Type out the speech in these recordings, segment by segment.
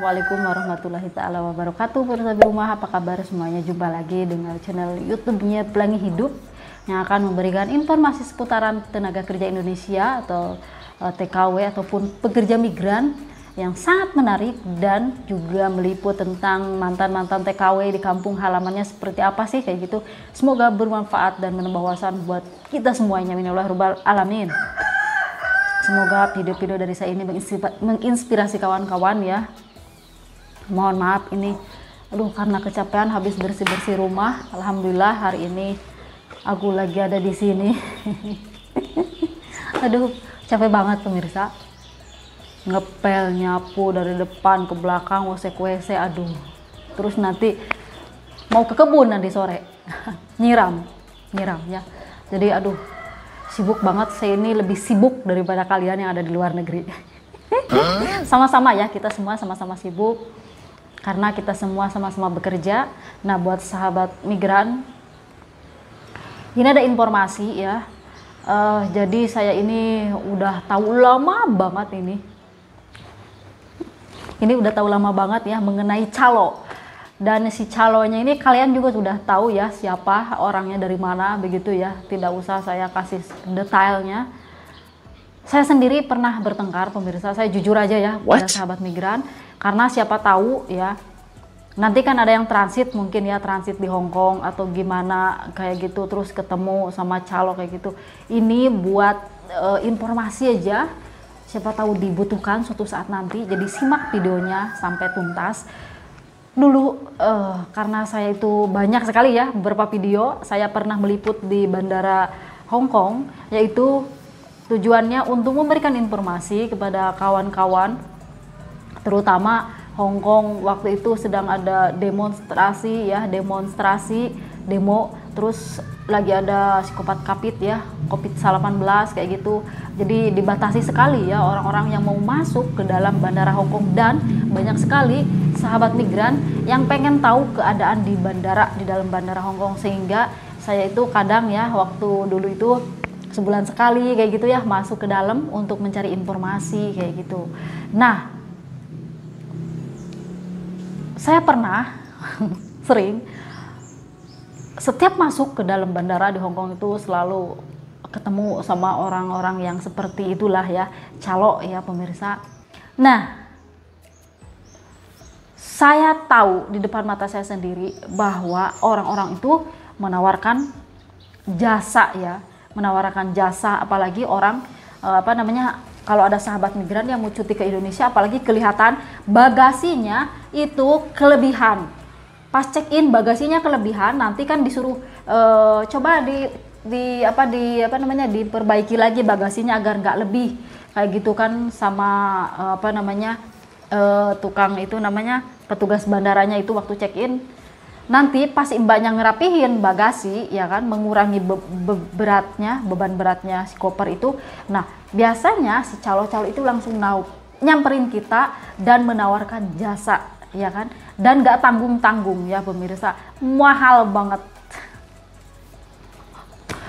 Assalamualaikum warahmatullahi taala wabarakatuh. Pemirsa di rumah, apa kabar semuanya? Jumpa lagi dengan channel YouTube-nya Pelangi Hidup yang akan memberikan informasi seputaran tenaga kerja Indonesia atau TKW ataupun pekerja migran yang sangat menarik, dan juga meliput tentang mantan-mantan TKW di kampung halamannya seperti apa sih kayak gitu. Semoga bermanfaat dan menambah wawasan buat kita semuanya. Minallah rubbal alamin. Semoga video-video dari saya ini menginspirasi kawan-kawan ya. Mohon maaf ini, karena kecapean habis bersih-bersih rumah. Alhamdulillah hari ini aku lagi ada di sini. Capek banget pemirsa. Ngepel, nyapu dari depan ke belakang, WC, terus nanti mau ke kebun nanti sore. nyiram ya. Jadi sibuk banget. Saya ini lebih sibuk daripada kalian yang ada di luar negeri. Sama-sama ya, kita semua sama-sama sibuk karena kita semua sama-sama bekerja. Nah, buat sahabat migran, ini ada informasi ya. Jadi saya ini udah tahu lama banget udah tahu lama banget ya mengenai calo. Dan si calonya ini kalian juga sudah tahu ya siapa orangnya, dari mana begitu ya. Tidak usah saya kasih detailnya. Saya sendiri pernah bertengkar pemirsa, saya jujur aja ya pada sahabat migran. Karena siapa tahu ya, nanti kan ada yang transit mungkin ya, transit di Hong Kong atau gimana kayak gitu, terus ketemu sama calo kayak gitu. Ini buat informasi aja, siapa tahu dibutuhkan suatu saat nanti. Jadi simak videonya sampai tuntas. Dulu karena saya itu banyak sekali ya beberapa video, saya pernah meliput di bandara Hong Kong, yaitu tujuannya untuk memberikan informasi kepada kawan-kawan, terutama Hong Kong waktu itu sedang ada demonstrasi ya, demo, terus lagi ada psikopat kapit ya, COVID-19 kayak gitu. Jadi dibatasi sekali ya orang-orang yang mau masuk ke dalam bandara Hong Kong, dan banyak sekali sahabat migran yang pengen tahu keadaan di dalam bandara Hong Kong, sehingga saya itu kadang ya waktu dulu itu sebulan sekali kayak gitu ya masuk ke dalam untuk mencari informasi kayak gitu. Nah, saya pernah sering setiap masuk ke dalam bandara di Hong Kong itu selalu ketemu sama orang-orang yang seperti itulah ya, calo ya pemirsa. Nah, saya tahu di depan mata saya sendiri bahwa orang-orang itu menawarkan jasa ya, apalagi orang kalau ada sahabat migran yang mau cuti ke Indonesia, apalagi kelihatan bagasinya itu kelebihan. Pas check-in bagasinya kelebihan, nanti kan disuruh coba diperbaiki lagi bagasinya agar nggak lebih kayak gitu kan, sama tukang itu namanya petugas bandaranya itu waktu check-in. Nanti pas mbaknya ngerapihin bagasi ya kan, mengurangi beban beratnya si koper itu. Nah, biasanya si calo-calo itu langsung nyamperin kita dan menawarkan jasa ya kan, dan nggak tanggung-tanggung ya pemirsa, mahal banget.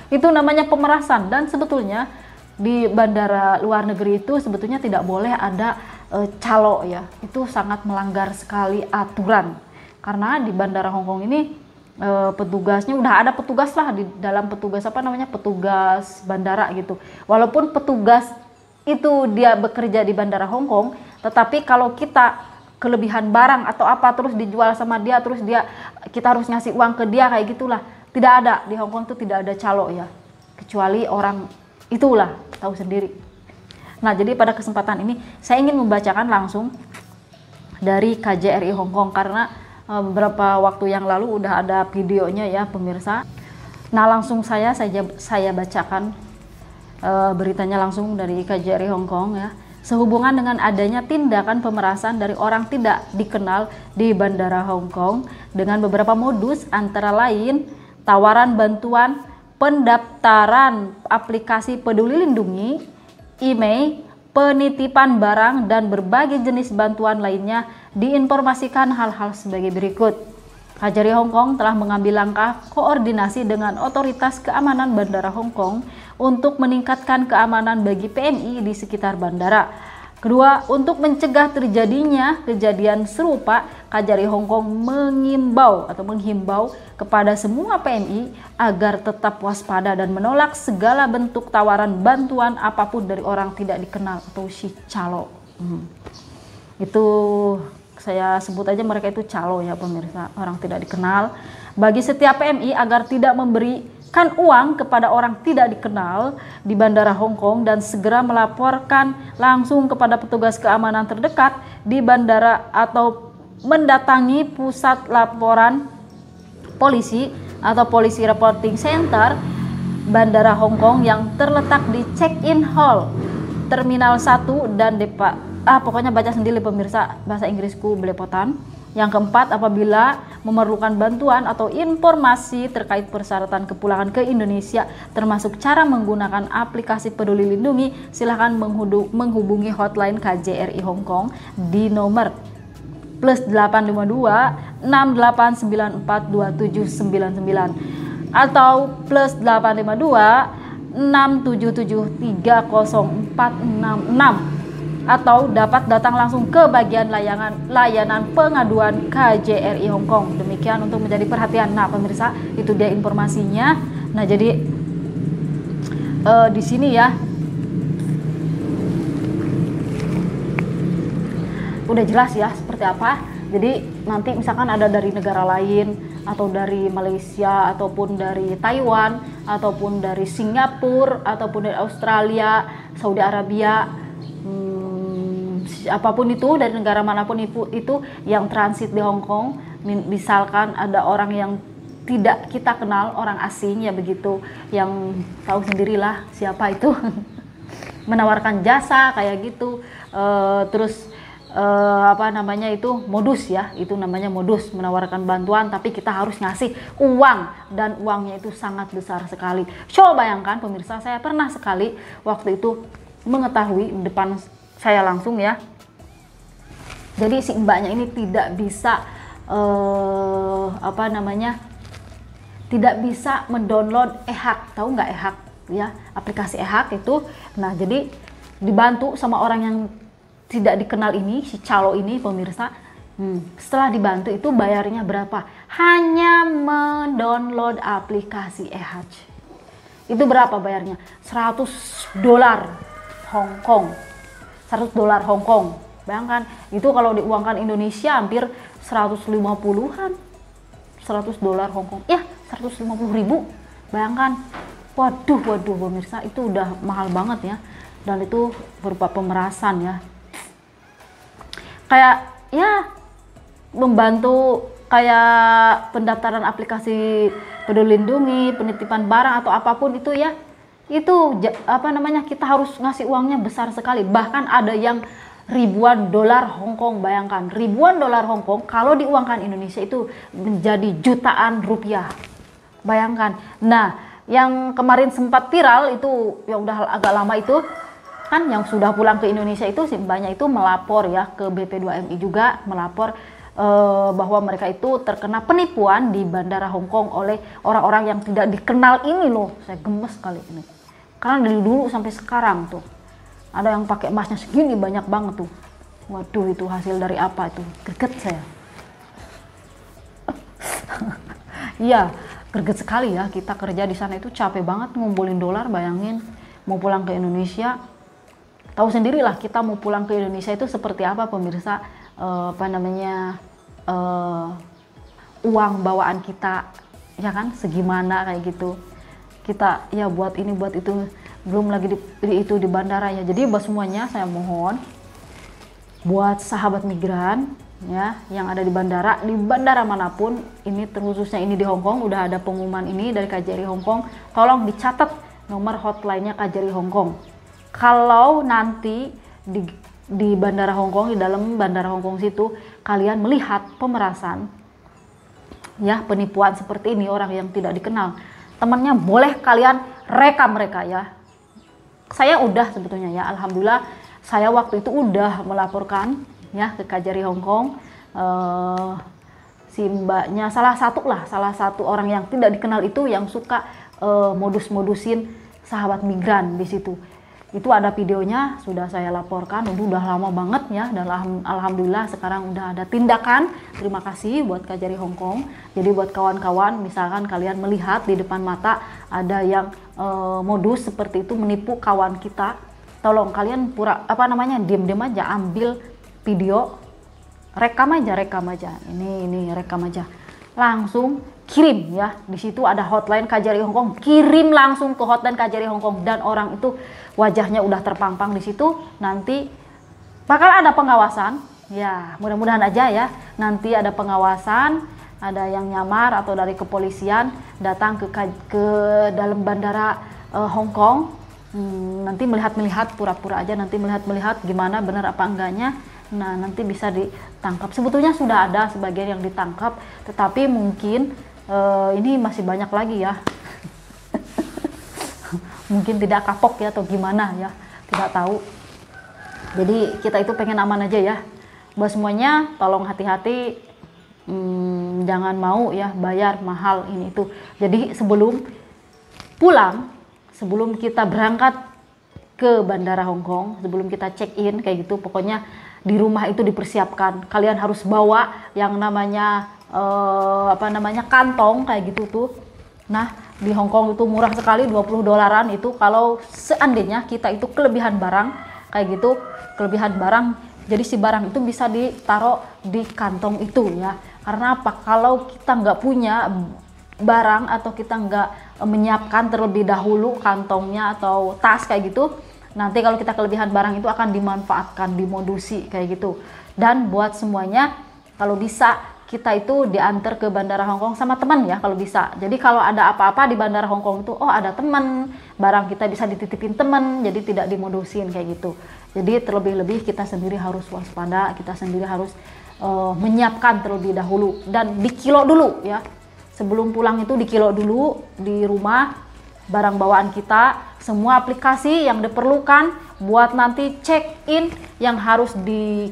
Itu namanya pemerasan. Dan sebetulnya di bandara luar negeri itu sebetulnya tidak boleh ada calo ya. Itu sangat melanggar sekali aturan. Karena di bandara Hong Kong ini petugasnya udah ada petugas lah di dalam petugas bandara gitu. Walaupun petugas itu dia bekerja di bandara Hong Kong, tetapi kalau kita kelebihan barang atau apa terus dijual sama dia, terus kita harus ngasih uang ke dia kayak gitulah. Tidak ada di Hong Kong itu, tidak ada calo ya, kecuali orang itulah tahu sendiri. Nah, jadi pada kesempatan ini saya ingin membacakan langsung dari KJRI Hong Kong, karena beberapa waktu yang lalu udah ada videonya ya pemirsa. Nah, langsung saya bacakan beritanya langsung dari KJRI Hong Kong ya. Sehubungan dengan adanya tindakan pemerasan dari orang tidak dikenal di bandara Hong Kong dengan beberapa modus, antara lain tawaran bantuan pendaftaran aplikasi Peduli Lindungi, email, penitipan barang, dan berbagai jenis bantuan lainnya, diinformasikan hal-hal sebagai berikut. KJRI Hong Kong telah mengambil langkah koordinasi dengan otoritas keamanan bandara Hong Kong untuk meningkatkan keamanan bagi PMI di sekitar bandara. Kedua, untuk mencegah terjadinya kejadian serupa, Kajari Hong Kong menghimbau kepada semua PMI agar tetap waspada dan menolak segala bentuk tawaran bantuan apapun dari orang tidak dikenal atau si calo. Itu saya sebut aja mereka itu calo ya pemirsa, orang tidak dikenal. Bagi setiap PMI agar tidak memberikan uang kepada orang tidak dikenal di Bandara Hong Kong dan segera melaporkan langsung kepada petugas keamanan terdekat di bandara atau mendatangi pusat laporan polisi atau Polisi Reporting Center Bandara Hong Kong yang terletak di check-in hall Terminal 1 dan depa. Pokoknya baca sendiri pemirsa, bahasa Inggrisku belepotan. Yang keempat, apabila memerlukan bantuan atau informasi terkait persyaratan kepulangan ke Indonesia termasuk cara menggunakan aplikasi Peduli Lindungi, silakan menghubungi hotline KJRI Hong Kong di nomor +852 68942799 atau +852 677 30466 atau dapat datang langsung ke bagian layanan pengaduan KJRI Hong Kong. Demikian untuk menjadi perhatian. Nah pemirsa, itu dia informasinya. Nah jadi di sini ya udah jelas ya seperti apa. Jadi nanti misalkan ada dari negara lain atau dari Malaysia ataupun dari Taiwan ataupun dari Singapura ataupun dari Australia, Saudi Arabia, apapun itu dari negara manapun itu yang transit di Hong Kong, misalkan ada orang yang tidak kita kenal, orang asing ya begitu, yang tahu sendirilah siapa itu menawarkan jasa kayak gitu, terus modus ya, itu namanya modus, menawarkan bantuan tapi kita harus ngasih uang dan uangnya itu sangat besar sekali. Coba bayangkan pemirsa, saya pernah sekali waktu itu mengetahui depan saya langsung ya. Jadi si mbaknya ini tidak bisa tidak bisa mendownload eHak, tahu nggak eHak ya, aplikasi eHak itu. Nah jadi dibantu sama orang yang tidak dikenal ini, si calo ini pemirsa. Setelah dibantu itu bayarnya berapa? Hanya mendownload aplikasi eHak. Itu berapa bayarnya? $100 Hong Kong. $100 Hong Kong. Bayangkan, itu kalau diuangkan Indonesia hampir 150-an. $100 Hong Kong. Ya, 150.000. Bayangkan. Waduh pemirsa, itu udah mahal banget ya. Dan itu berupa pemerasan ya. Kayak ya membantu kayak pendaftaran aplikasi Peduli Lindungi, penitipan barang atau apapun itu ya. Itu kita harus ngasih uangnya besar sekali. Bahkan ada yang ribuan dolar Hong Kong. Bayangkan, ribuan dolar Hong Kong kalau diuangkan Indonesia itu menjadi jutaan rupiah. Bayangkan. Nah, yang kemarin sempat viral itu yang udah agak lama itu kan, yang sudah pulang ke Indonesia itu si mbaknya itu melapor ya ke BP2MI juga, melapor bahwa mereka itu terkena penipuan di Bandara Hong Kong oleh orang-orang yang tidak dikenal ini loh. Saya gemes kali ini. Karena dari dulu sampai sekarang tuh ada yang pakai emasnya segini banyak banget tuh. Waduh, itu hasil dari apa itu? Greget saya. Iya, greget sekali ya, kita kerja di sana itu capek banget ngumpulin dolar, bayangin mau pulang ke Indonesia. Tahu sendirilah kita mau pulang ke Indonesia itu seperti apa pemirsa, uang bawaan kita ya kan segimana kayak gitu. Kita ya buat ini buat itu, belum lagi itu di bandara ya. Jadi buat semuanya saya mohon buat sahabat migran ya yang ada di bandara manapun, ini terkhususnya ini di Hong Kong, udah ada pengumuman ini dari KJRI Hong Kong, tolong dicatat nomor hotline-nya KJRI Hong Kong. Kalau nanti di bandara Hong Kong, di dalam bandara Hong Kong situ kalian melihat pemerasan ya, penipuan seperti ini, orang yang tidak dikenal, temannya boleh kalian rekam mereka ya. Saya udah sebetulnya ya, alhamdulillah saya waktu itu udah melaporkan ya ke KJRI Hong Kong. Si mbaknya salah satu orang yang tidak dikenal itu yang suka modus-modusin sahabat migran di situ. Itu ada videonya, sudah saya laporkan, udah lama banget ya, dan alhamdulillah sekarang udah ada tindakan. Terima kasih buat Kajari Hongkong. Jadi buat kawan-kawan, misalkan kalian melihat di depan mata ada yang modus seperti itu menipu kawan kita, tolong kalian diam-diam aja, ambil video, rekam aja. Ini rekam aja. Langsung kirim ya, di situ ada hotline Kajari Hongkong, kirim langsung ke hotline Kajari Hongkong, dan orang itu wajahnya udah terpampang di situ. Nanti bakal ada pengawasan ya, mudah-mudahan aja ya, nanti ada pengawasan, ada yang nyamar atau dari kepolisian datang ke dalam bandara Hongkong, nanti melihat pura-pura aja, nanti melihat gimana benar apa enggaknya. Nah, nanti bisa ditangkap. Sebetulnya sudah ada sebagian yang ditangkap, tetapi mungkin ini masih banyak lagi ya. Mungkin tidak kapok ya atau gimana ya, tidak tahu. Jadi kita itu pengen aman aja ya. Buat semuanya tolong hati-hati, jangan mau ya bayar mahal ini itu. Jadi sebelum pulang, sebelum kita berangkat ke bandara Hongkong, sebelum kita check in kayak gitu, pokoknya di rumah itu dipersiapkan. Kalian harus bawa yang namanya kantong kayak gitu tuh. Nah, di Hongkong itu murah sekali, 20 dolaran itu kalau seandainya kita itu kelebihan barang kayak gitu, kelebihan barang. Jadi si barang itu bisa ditaruh di kantong itu ya. Karena apa? Kalau kita nggak punya barang atau kita nggak menyiapkan terlebih dahulu kantongnya atau tas kayak gitu, nanti kalau kita kelebihan barang itu akan dimanfaatkan, dimodusi kayak gitu. Dan buat semuanya, kalau bisa kita itu diantar ke bandara Hongkong sama teman ya kalau bisa. Jadi kalau ada apa-apa di bandara Hongkong itu, oh ada teman, barang kita bisa dititipin teman, jadi tidak dimodusin kayak gitu. Jadi terlebih-lebih kita sendiri harus waspada, kita sendiri harus menyiapkan terlebih dahulu dan dikilo dulu ya. Sebelum pulang itu dikilo dulu di rumah barang bawaan kita, semua aplikasi yang diperlukan buat nanti check in yang harus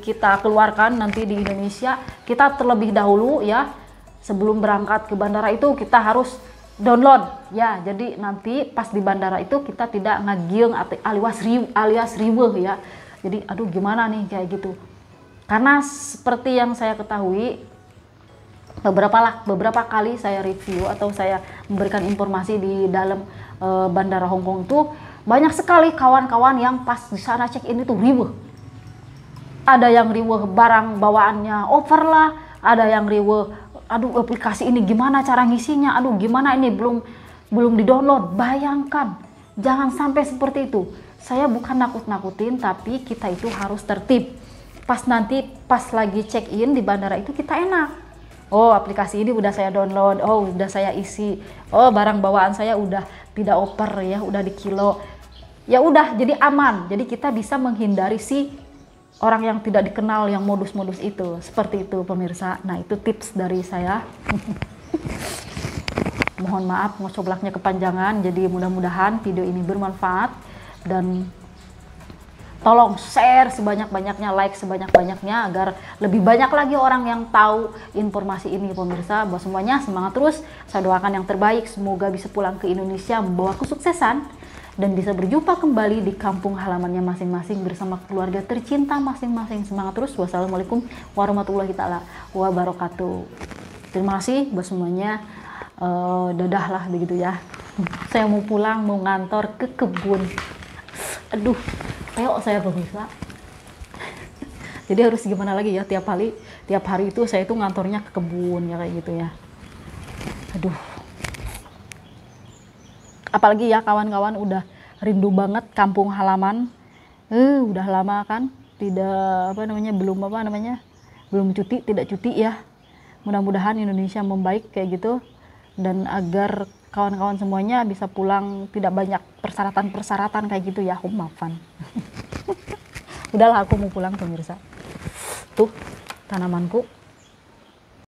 kita keluarkan nanti di Indonesia, kita terlebih dahulu ya, sebelum berangkat ke bandara itu kita harus download ya. Jadi nanti pas di bandara itu kita tidak ngagieng alias riweuh ya. Jadi aduh gimana nih kayak gitu. Karena seperti yang saya ketahui, beberapa kali saya review atau saya memberikan informasi di dalam bandara Hongkong itu, banyak sekali kawan-kawan yang pas di sana check in itu riweuh. Ada yang riweuh barang bawaannya over lah, ada yang riweuh aduh aplikasi ini gimana cara ngisinya, aduh gimana ini belum di-download. Bayangkan, jangan sampai seperti itu. Saya bukan nakut-nakutin, tapi kita itu harus tertib. Pas lagi check in di bandara itu kita enak. Oh, aplikasi ini udah saya download, oh udah saya isi, oh barang bawaan saya udah tidak over ya, udah di kilo. Ya udah, jadi aman. Jadi kita bisa menghindari si orang yang tidak dikenal yang modus-modus itu. Seperti itu pemirsa. Nah, itu tips dari saya. Mohon maaf ngocoblaknya kepanjangan. Jadi mudah-mudahan video ini bermanfaat, dan tolong share sebanyak-banyaknya, like sebanyak-banyaknya agar lebih banyak lagi orang yang tahu informasi ini pemirsa. Buat semuanya semangat terus. Saya doakan yang terbaik, semoga bisa pulang ke Indonesia membawa kesuksesan dan bisa berjumpa kembali di kampung halamannya masing-masing bersama keluarga tercinta masing-masing. Semangat terus. Wassalamualaikum warahmatullahi taala wabarakatuh. Terima kasih buat semuanya. Dadah lah begitu ya. Saya mau pulang, mau ngantor ke kebun. Aduh, peok saya pemirsa. Jadi harus gimana lagi ya, tiap hari itu saya itu ngantornya ke kebun ya kayak gitu ya. Aduh. Apalagi ya kawan-kawan udah rindu banget kampung halaman. Udah lama kan tidak belum tidak cuti ya. Mudah-mudahan Indonesia membaik kayak gitu, dan agar kawan-kawan semuanya bisa pulang tidak banyak persyaratan kayak gitu ya. Maafan. Udahlah, aku mau pulang pemirsa. Tuh tanamanku